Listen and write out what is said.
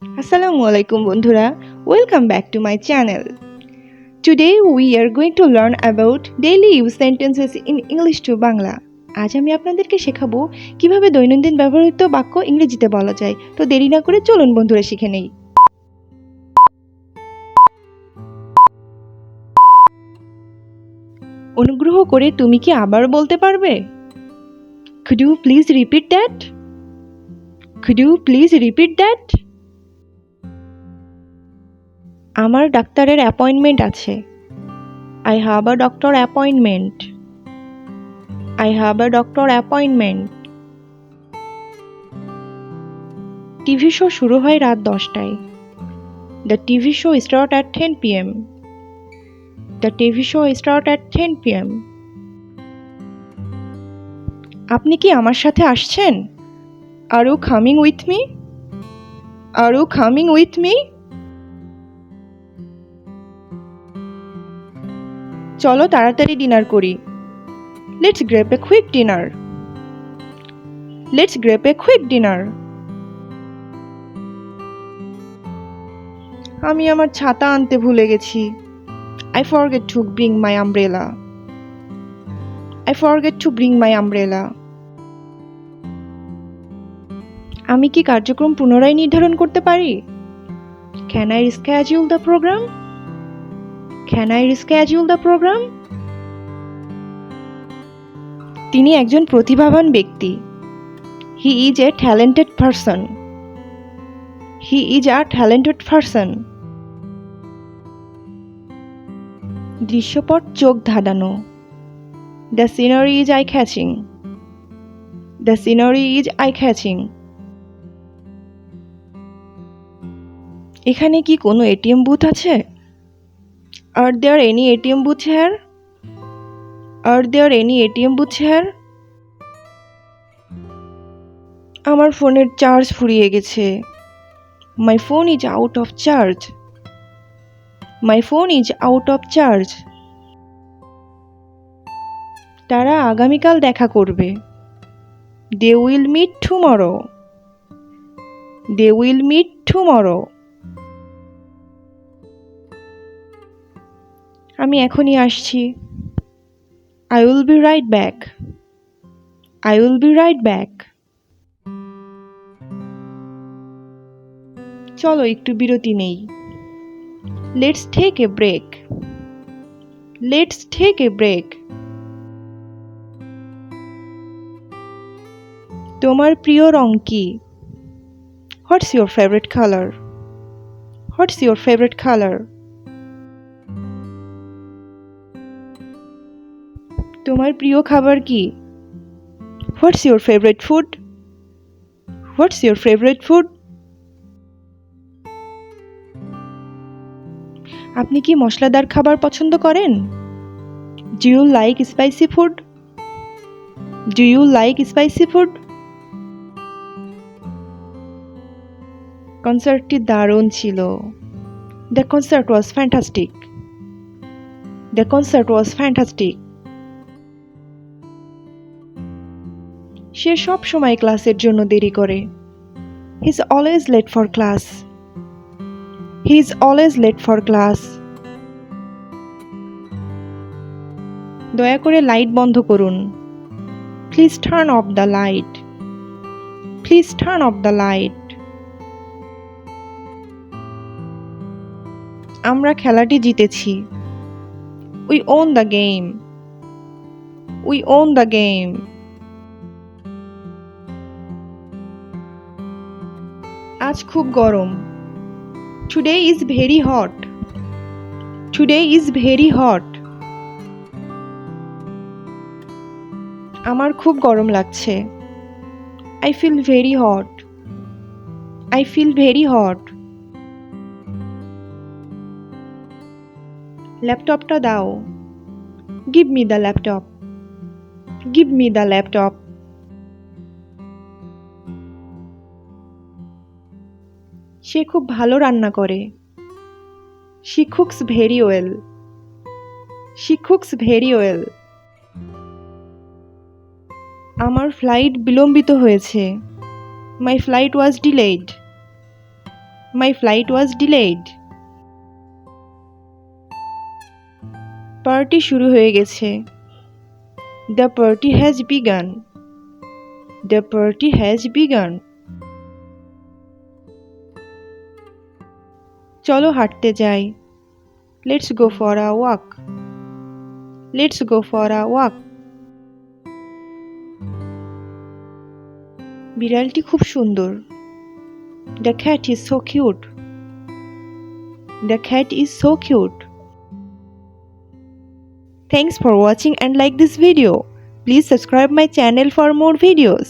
Assalamualaikum বন্ধুরা, welcome back to my channel. Today we are going to learn about daily use sentences in English to Bangla. আজ আমি আপনাদেরকে শেখাবো কিভাবে দৈনন্দিন ব্যবহৃত বাক্য ইংরেজিতে বলা যায়। তো দেরি না করে চলুন বন্ধুরা শিখে নেই। অনুগ্রহ করে তুমি কি আবার বলতে পারবে? Could you please repeat that? Could you please repeat that? আমার ডাক্তারের অ্যাপয়েন্টমেন্ট আছে। I have a doctor appointment. I have a doctor appointment. TV show শুরু হয় রাত 10টায়। The TV show start at 10 p.m. The TV show start at 10 p.m. আপনি কি আমার সাথে আসছেন? Are you coming with me? Are you coming with me? চলো তাড়াতাড়ি ডিনার করি। Let's grab a quick dinner. Let's grab a quick dinner. আমি আমার ছাতা আনতে ভুলে গেছি। I forget to bring my umbrella. I forget to bring my umbrella. আমি কি কার্যক্রম পুনরায় নির্ধারণ করতে পারি? Can I reschedule the program? Can I reschedule the program? তিনি একজন প্রতিভাবান ব্যক্তি। He is a talented person. He is a talented person. দৃশ্যপট চোখ ধাঁধানো। The scenery is eye-catching. The scenery is eye-catching. এখানে কি কোনো এটিএম বুথ আছে? Are there any ATM booths here? Are there any ATM booths here? আমার ফোনের charge ফুরিয়ে গেছে। My phone is out of charge. My phone is out of charge. তারা আগামীকাল দেখা করবে। They will meet tomorrow. They will meet tomorrow. আমি এখনই আসছি। I will be right back. I will be right back. চলো একটু বিরতি নেই। Let's take a break. Let's take a break. তোমার প্রিয় রং কি? What's your favorite color? What's your favorite color? তোমার প্রিয় খাবার কি? What's your favorite food? What's your favorite food? আপনি কি মশলাদার খাবার পছন্দ করেন? Do you like spicy food? Do you like spicy food? কনসার্টটি দারুণ ছিল। The concert was fantastic. The concert was fantastic. সে সব সময় ক্লাসের জন্য দেরি করে। He is always late for class. He is always late for class. দয়া করে লাইট বন্ধ করুন। Please turn off the light. Please turn off the light. আমরা খেলাটি জিতেছি। We won the game. We won the game. আজ খুব গরম। Today is very hot. Today is very hot. আমার খুব গরম লাগছে। I feel very hot. I feel very hot. ল্যাপটপটা দাও। Give me the laptop. Give me the laptop. সে খুব ভালো রান্না করে। She cooks very well. She cooks very well. আমার ফ্লাইট বিলম্বিত হয়েছে। My flight was delayed. My flight was delayed. Party শুরু হয়ে গেছে। The party has begun. The party has begun. চলো হাঁটতে যাই। Let's go for a walk. Let's go for a walk. বিড়ালটি খুব সুন্দর। The cat is so cute. The cat is so cute. Thanks for watching and like this video. Please subscribe my channel for more videos.